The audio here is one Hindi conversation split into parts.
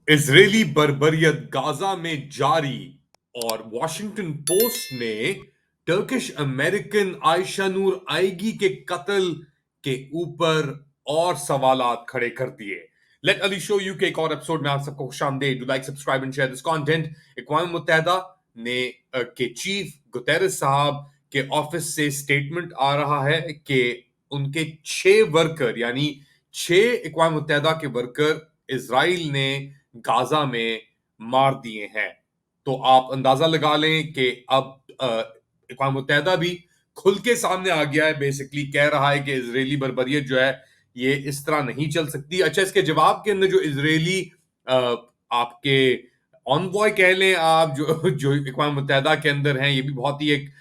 इजरायली बर्बरियत गाजा में जारी और वॉशिंगटन पोस्ट ने टर्किश अमेरिकन आयशा नूर आइगी के कत्ल के ऊपर और सवालात खड़े कर दिए। लेट अली शो यू के एक और एपिसोड में आप सबको खुशामदीद। Do like subscribe and share this content. अक़वाम मुत्तहिदा ने के चीफ गुतेरेस साहब के ऑफिस से स्टेटमेंट आ रहा है कि उनके 6 वर्कर यानी 6 अक़वाम मुत्तहिदा के वर्कर इजराइल ने गाजा में मार दिए हैं। तो आप अंदाजा लगा लें कि अब अक़वाम मुत्तहिदा भी खुल के सामने आ गया है। बेसिकली कह रहा है कि इजरायली बर्बरियत जो है ये इस तरह नहीं चल सकती। अच्छा, इसके जवाब के अंदर जो इजरायली आपके ऑनवॉय कह लें आप, जो जो अक़वाम मुत्तहिदा के अंदर हैं, ये भी बहुत ही एक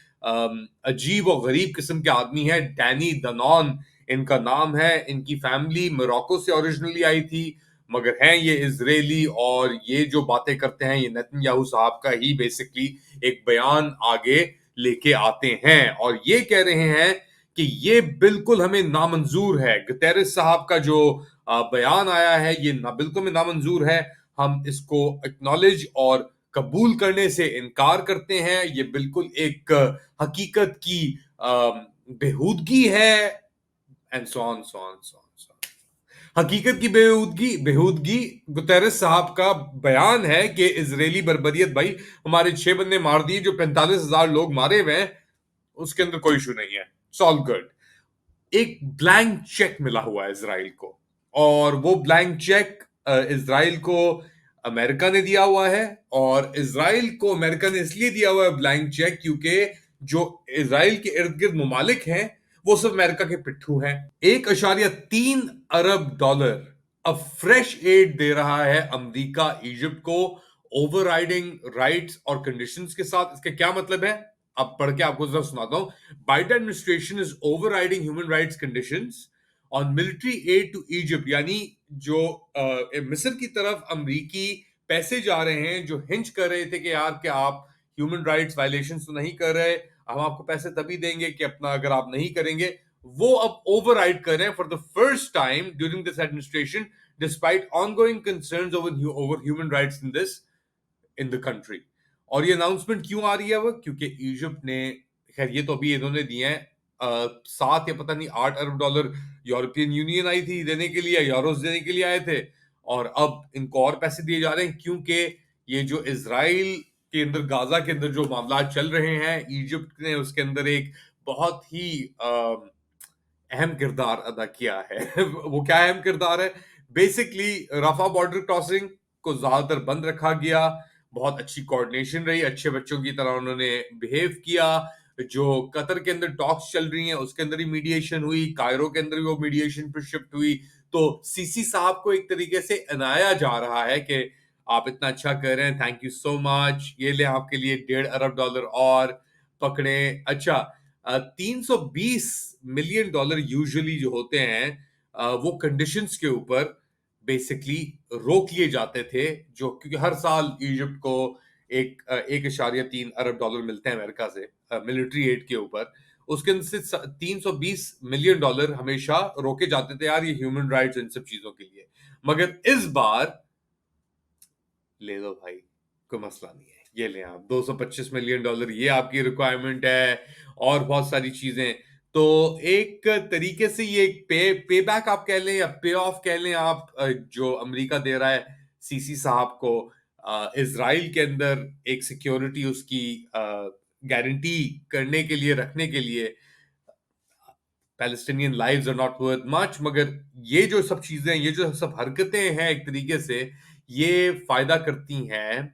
अजीब और गरीब किस्म के आदमी है। डैनी दनॉन इनका नाम है। इनकी फैमिली मोरक्को से ओरिजिनली आई थी, मगर हैं ये इजरायली। और ये जो बातें करते हैं ये नेतन्याहू साहब का ही बेसिकली एक बयान आगे लेके आते हैं और ये कह रहे हैं कि ये बिल्कुल हमें नामंजूर है। गुतेरेस साहब का जो बयान आया है ये बिल्कुल में नामंजूर है। हम इसको एक्नॉलेज और कबूल करने से इनकार करते हैं। ये बिल्कुल एक हकीकत की बेहूदगी है। And so on so on so on. हकीकत की बेहूदगी बेहूदगी गुतेरेस साहब का बयान है कि इजरायली बर्बरियत भाई हमारे 6 बंदे मार दिए, जो 45,000 लोग मारे हुए हैं उसके अंदर कोई इशू नहीं है, सॉल गुड। एक ब्लैंक चेक मिला हुआ है इसराइल को, और वो ब्लैंक चेक इसराइल को अमेरिका ने दिया हुआ है। और इसराइल को अमेरिका ने इसलिए दिया हुआ है ब्लैंक चेक क्योंकि जो इसराइल के इर्द गिर्द ममालिक हैं वो सब अमेरिका के पिट्ठू हैं। 1.3 अरब डॉलर अब फ्रेश एड दे रहा है अमेरिका इजिप्ट को, ओवरराइडिंग राइट्स और कंडीशंस के साथ। इसका क्या मतलब है, अब पढ़ के आपको जरा सुनाता हूं। Biden administration is overriding human rights conditions on military aid to Egypt, यानी जो मिस्र की तरफ अमरीकी पैसे जा रहे हैं जो हिंच कर रहे थे कि यार कि आप ह्यूमन राइट्स वायलेशन तो नहीं कर रहे, हम आपको पैसे तभी देंगे कि अपना अगर आप नहीं करेंगे, वो अब ओवरराइड कर रहे हैं for the first time during this administration, despite ongoing concerns over human rights in the country. और ये अनाउंसमेंट क्यों आ रही है, वो क्योंकि इजिप्ट ने, खैर ये तो अभी इन्होंने दिए हैं 7 या पता नहीं 8 अरब डॉलर यूरोपियन यूनियन आई थी देने के लिए, यूरोस देने के लिए आए थे, और अब इनको और पैसे दिए जा रहे हैं क्योंकि ये जो इसराइल के अंदर गाजा के अंदर जो मामला चल रहे हैं, इजिप्ट ने उसके अंदर एक बहुत ही अहम किरदार अदा किया है। वो क्या अहम किरदार है, बेसिकली रफा बॉर्डर क्रॉसिंग को ज्यादातर बंद रखा गया, बहुत अच्छी कोऑर्डिनेशन रही, अच्छे बच्चों की तरह उन्होंने बिहेव किया। जो कतर के अंदर टॉक्स चल रही हैं उसके अंदर ही मीडिएशन हुई, कायरो के अंदर भी वो मीडिएशन पर शिफ्ट हुई। तो सीसी साहब को एक तरीके से अनाया जा रहा है कि आप इतना अच्छा कर रहे हैं, थैंक यू सो मच, ये ले आपके लिए 1.5 अरब डॉलर और पकड़े। अच्छा, 320 मिलियन डॉलर यूजुअली जो होते हैं वो कंडीशंस के ऊपर बेसिकली रोक लिए जाते थे, जो क्योंकि हर साल इजिप्ट को 1.3 अरब डॉलर मिलते हैं अमेरिका से मिलिट्री एड के ऊपर। उसके अंदर से 320 मिलियन डॉलर हमेशा रोके जाते थे यार, ये ह्यूमन राइट्स इन सब चीजों के लिए। मगर इस बार ले लो भाई, कोई मसला नहीं है, ये ले आप 225 मिलियन डॉलर, ये आपकी रिक्वायरमेंट है और बहुत सारी चीजें। तो एक तरीके से ये पे बैक आप कह लें या पे ऑफ कह लें आप, जो अमेरिका दे रहा है सीसी साहब को इजराइल के अंदर एक सिक्योरिटी उसकी गारंटी करने के लिए, रखने के लिए। Palestinian lives are not worth much, मगर ये जो सब चीजें, ये जो सब हरकतें हैं, एक तरीके से ये फायदा करती हैं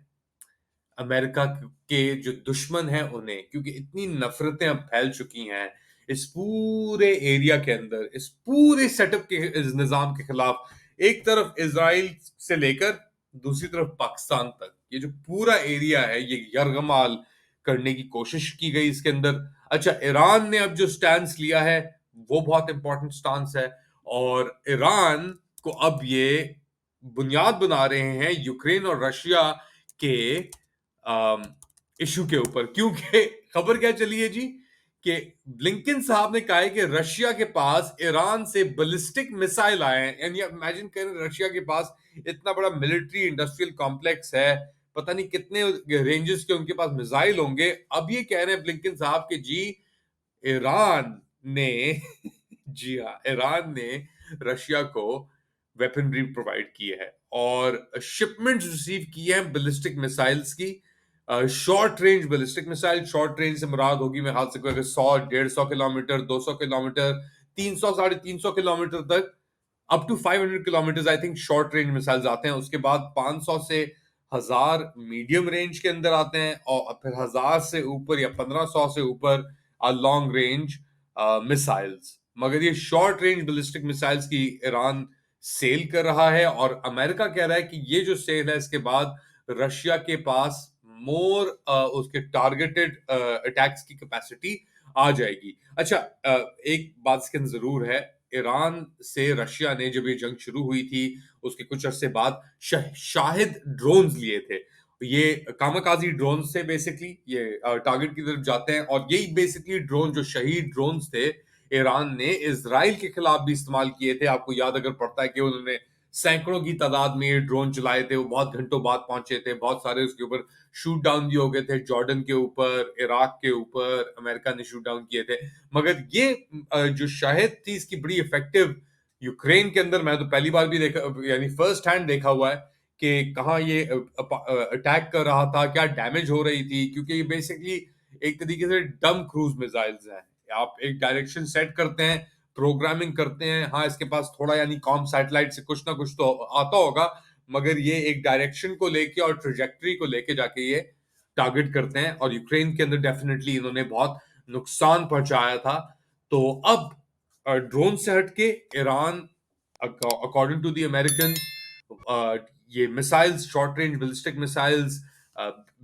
अमेरिका के जो दुश्मन हैं उन्हें, क्योंकि इतनी नफरतें अब फैल चुकी हैं इस पूरे एरिया के अंदर, इस पूरे सेटअप के, इस निजाम के खिलाफ। एक तरफ इसराइल से लेकर दूसरी तरफ पाकिस्तान तक, ये जो पूरा एरिया है ये यरगमाल करने की कोशिश की गई इसके अंदर। अच्छा, ईरान ने अब जो स्टैंस लिया है वो बहुत इंपॉर्टेंट स्टांस है, और ईरान को अब ये बुनियाद बना रहे हैं यूक्रेन और रशिया के इशू के ऊपर, क्योंकि खबर क्या चली है जी कि ब्लिंकन साहब ने कहा है कि रशिया के पास ईरान से बैलिस्टिक मिसाइल आए हैं। यानी इमेजिन करें, रशिया के पास इतना बड़ा मिलिट्री इंडस्ट्रियल कॉम्प्लेक्स है, पता नहीं कितने रेंजेस के उनके पास मिसाइल होंगे। अब ये कह रहे हैं ब्लिंकन साहब कि जी ईरान ने जी हाँ, ईरान ने रशिया को वेपनरी प्रोवाइड की है और शिपमेंट्स रिसीव की हैं बैलिस्टिक मिसाइल्स की। Short range ballistic missile, short range से मुराद होगी मेरे ख्याल से कोई अगर 100 150 किलोमीटर, 200 किलोमीटर, 300 350 किलोमीटर तक, up to 500 kilometre I think short range missiles आते हैं। उसके बाद 500 से 1000 मीडियम रेंज के अंदर आते हैं और फिर 1000 से ऊपर या 1500 से ऊपर लॉन्ग रेंज मिसाइल्स। मगर ये शॉर्ट रेंज बैलिस्टिक मिसाइल्स की ईरान सेल कर रहा है और अमेरिका कह रहा है कि ये जो सेल है इसके बाद रशिया के पास मोर उसके टारगेटेड अटैक्स की कैपेसिटी आ जाएगी। अच्छा, एक बात इसके अंदर जरूर है, ईरान से रशिया ने जब ये जंग शुरू हुई थी उसके कुछ अरसे बाद शाहिद ड्रोन्स लिए थे। ये कामाकाजी ड्रोन्स थे, बेसिकली ये टारगेट की तरफ जाते हैं और यही बेसिकली ड्रोन जो शहीद ड्रोन्स थे ईरान ने इजराइल के खिलाफ भी इस्तेमाल किए थे। आपको याद अगर पड़ता है कि उन्होंने सैकड़ों की तादाद में ये ड्रोन चलाए थे, वो बहुत घंटों बाद पहुंचे थे, बहुत सारे उसके ऊपर शूट डाउन भी हो गए थे, जॉर्डन के ऊपर, इराक के ऊपर अमेरिका ने शूट डाउन किए थे। मगर ये जो शाहिद थी इसकी बड़ी इफेक्टिव यूक्रेन के अंदर मैं तो पहली बार भी देखा, यानी फर्स्ट हैंड देखा हुआ है कि कहाँ ये अटैक कर रहा था, क्या डैमेज हो रही थी, क्योंकि ये बेसिकली एक तरीके से डम क्रूज मिसाइल्स हैं। आप एक डायरेक्शन सेट करते हैं, प्रोग्रामिंग करते हैं, हाँ इसके पास थोड़ा यानी कॉम सैटेलाइट से कुछ ना कुछ तो आता होगा, मगर ये एक डायरेक्शन को लेके और ट्रेजेक्टरी को लेके जाके ये टारगेट करते हैं और यूक्रेन के अंदर डेफिनेटली इन्होंने बहुत नुकसान पहुंचाया था। तो अब ड्रोन से हटके Iran according to the American ये missiles, short range ballistic missiles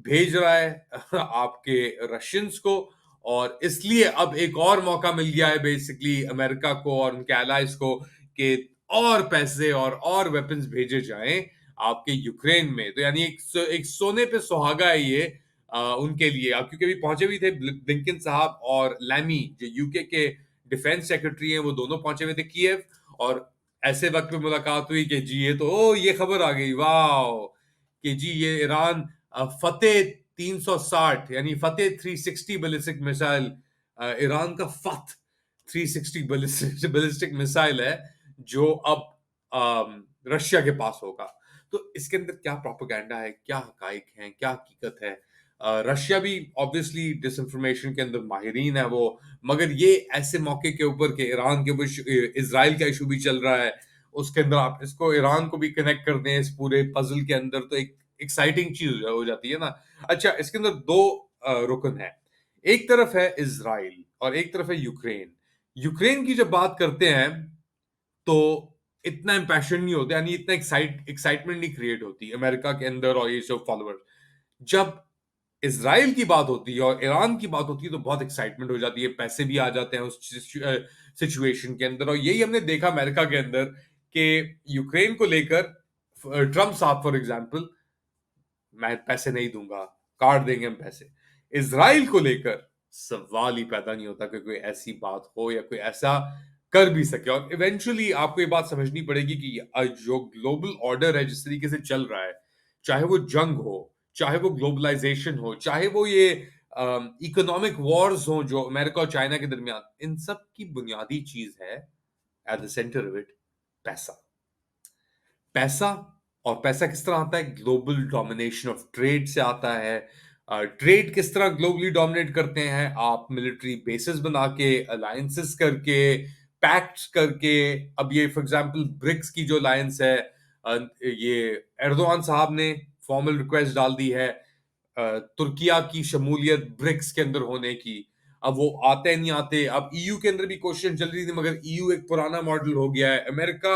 भेज रहा है आपके रशियंस को, और इसलिए अब एक और मौका मिल गया है बेसिकली अमेरिका को और उनके एलाइज को कि और पैसे और वेपन्स भेजे जाएं आपके यूक्रेन में। तो यानी एक सोने पे सुहागा है ये उनके लिए। अब क्योंकि अभी पहुंचे भी थे ब्लिंकन साहब और लैमी जो यूके के डिफेंस सेक्रेटरी हैं, वो दोनों पहुंचे हुए थे कीव, और ऐसे वक्त में मुलाकात हुई कि जी ये तो ये खबर आ गई, वाह, कि जी ये ईरान फतेह 360 यानी फतेह 360 बैलिस्टिक मिसाइल, ईरान का फत 360 बैलिस्टिक मिसाइल है जो अब रशिया के पास होगा। तो इसके अंदर क्या प्रोपेगेंडा है, क्या हकाइक हैं, क्या हकीकत है? रशिया भी ऑब्वियसली डिसइंफॉर्मेशन के अंदर माहिरीन है वो, मगर ये ऐसे मौके के ऊपर के ईरान के ऊपर इजराइल का इशू भी चल रहा है, उसके अंदर आप इसको ईरान को भी कनेक्ट कर दें इस पूरे पजल के अंदर, तो एक एक्साइटिंग चीज हो जाती है ना। अच्छा, इसके अंदर दो रुकन है, एक तरफ है इजराइल और एक तरफ है यूक्रेन। यूक्रेन की जब बात करते हैं तो इतना इंपैशन नहीं होता, यानी इतना एक्साइटमेंट नहीं क्रिएट होती अमेरिका के अंदर और ये सब फॉलोअर्स। जब इसराइल की बात होती है और ईरान की बात होती है तो बहुत एक्साइटमेंट हो जाती है, पैसे भी आ जाते हैं उस सिचुएशन के अंदर। और यही हमने देखा अमेरिका के अंदर कि यूक्रेन को लेकर ट्रम्प साहब फॉर एग्जांपल, मैं पैसे नहीं दूंगा, काट देंगे हम पैसे। इजराइल को लेकर सवाल ही पैदा नहीं होता कि कोई ऐसी बात हो या कोई ऐसा कर भी सके। और इवेंचुअली आपको ये बात समझनी पड़ेगी कि जो ग्लोबल ऑर्डर है जिस तरीके से चल रहा है, चाहे वो जंग हो, चाहे वो ग्लोबलाइजेशन हो, चाहे वो ये इकोनॉमिक वॉर्स हो जो अमेरिका और चाइना के दरमियान, इन सब की बुनियादी चीज है at the centre of it पैसा। पैसा, और पैसा किस तरह आता है? ग्लोबल डोमिनेशन ऑफ ट्रेड से आता है। ट्रेड किस तरह ग्लोबली डोमिनेट करते हैं? आप मिलिट्री बेसिस बना के, अलायंसेस करके, पैक्ट्स करके। अब ये फॉर एग्जांपल ब्रिक्स की जो अलायंस है, ये एर्दोआन साहब ने फॉर्मल रिक्वेस्ट डाल दी है तुर्किया की शमूलियत ब्रिक्स के अंदर होने की। अब वो आते नहीं आते। अब ईयू के अंदर भी क्वेश्चन चल रही थी, मगर ईयू एक पुराना मॉडल हो गया है। अमेरिका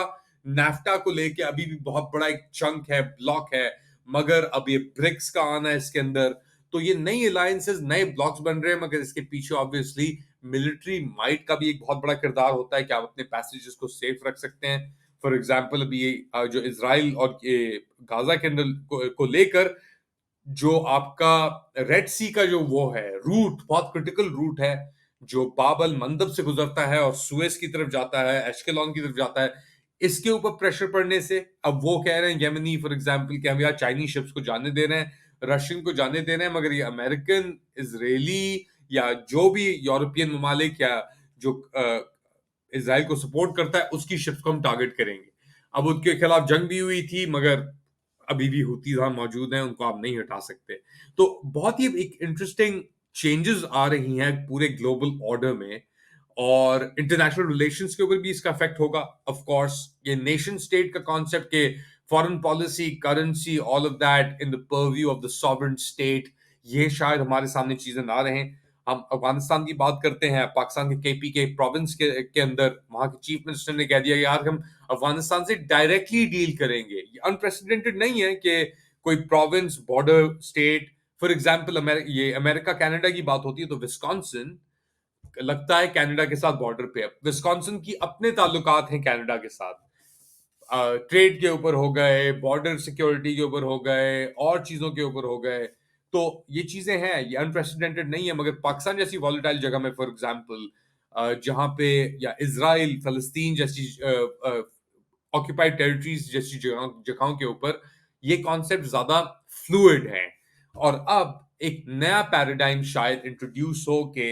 नाफ्टा को लेके अभी भी बहुत बड़ा एक चंक है, ब्लॉक है, मगर अब ये ब्रिक्स का आना है इसके अंदर, तो ये नई अलायंसेस, नए ब्लॉक्स बन रहे हैं, मगर इसके पीछे ऑब्वियसली मिलिट्री माइट का भी एक बहुत बड़ा किरदार होता है कि आप अपने पैसेजेस को सेफ रख सकते हैं। फॉर एग्जाम्पल अभी ये जो इसराइल और ये गाजा के अंदर को लेकर जो आपका रेड सी का जो वो है रूट, बहुत क्रिटिकल रूट है, जो बाब अल मंदब से गुजरता है और सुएज की तरफ जाता है, एश्केलॉन की तरफ जाता है, इसके ऊपर प्रेशर पड़ने से अब वो कह रहे हैं यमनी फॉर एग्जांपल कि हम यार चाइनीज शिप्स को जाने दे रहे हैं, रशियन को जाने दे रहे हैं, मगर ये अमेरिकन, इजरायली या जो भी यूरोपियन ममालिक या जो इसराइल को सपोर्ट करता है उसकी शिप्स को हम टारगेट करेंगे। अब उनके खिलाफ जंग भी हुई थी, मगर अभी भी हुती वहां मौजूद हैं, उनको आप नहीं हटा सकते। तो बहुत ही एक इंटरेस्टिंग चेंजेस आ रही हैं पूरे ग्लोबल ऑर्डर में, और इंटरनेशनल रिलेशंस के ऊपर भी इसका इफेक्ट होगा। ऑफ कोर्स ये नेशन स्टेट का कॉन्सेप्ट के foreign policy, currency, all of that in the purview of the sovereign state, ये शायद हमारे सामने चीजें ना रहें। हम अफगानिस्तान की बात करते हैं, पाकिस्तान के केपी के प्रोविंस के अंदर वहां के चीफ मिनिस्टर ने कह दिया यार हम अफगानिस्तान से डायरेक्टली डील करेंगे। ये अनप्रेसिडेंटेड नहीं है कि कोई province, border state, for example ये अमेरिका कनाडा की बात होती है तो विस्कॉन्सिन लगता है कनाडा के साथ बॉर्डर पे है। विस्कॉन्सिन की अपने ताल्लुकात हैं कनाडा के साथ, ट्रेड के ऊपर हो गए, बॉर्डर सिक्योरिटी के ऊपर हो गए, और चीजों के ऊपर हो गए। तो ये चीजें हैं, ये अनप्रेसिडेंटेड नहीं है, मगर पाकिस्तान जैसी वॉलेटाइल जगह में फॉर एग्जांपल जहां पे, या इसराइल फलस्तीन जैसी ऑक्यूपाइड टेरिटरीज जैसी जगहों के ऊपर ये कॉन्सेप्ट ज्यादा फ्लूइड है। और अब एक नया पैराडाइम शायद इंट्रोड्यूस हो के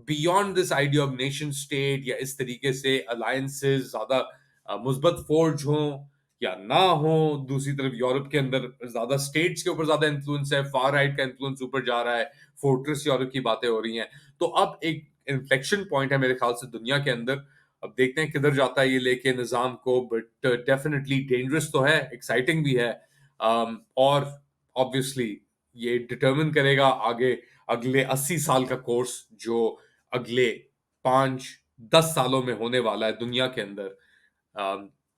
beyond this idea of nation state, या इस तरीके से अलायंसेस ज्यादा मुस्बत फोर्ज हो या ना हो। दूसरी तरफ यूरोप के अंदर ज्यादा स्टेट्स के ऊपर ज्यादा इन्फ्लुएंस है, फार राइट का इन्फ्लुएंस ऊपर जा रहा है, फोर्ट्रेस यूरोप की बातें हो रही हैं। तो अब एक इन्फ्लेक्शन पॉइंट है मेरे ख्याल से दुनिया के अंदर। अब देखते हैं किधर जाता है ये लेके निजाम को, बट डेफिनेटली डेंजरस तो है, एक्साइटिंग भी है। और ऑब्वियसली ये डिटरमिन करेगा आगे अगले 80 साल का कोर्स जो अगले 5-10 सालों में होने वाला है दुनिया के अंदर,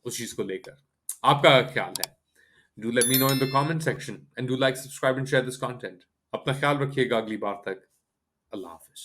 उस चीज को लेकर आपका क्या ख्याल है? Do let me know in the comment section and do like, subscribe and share this content. अपना ख्याल रखिएगा, अगली बार तक अल्लाह हाफिज।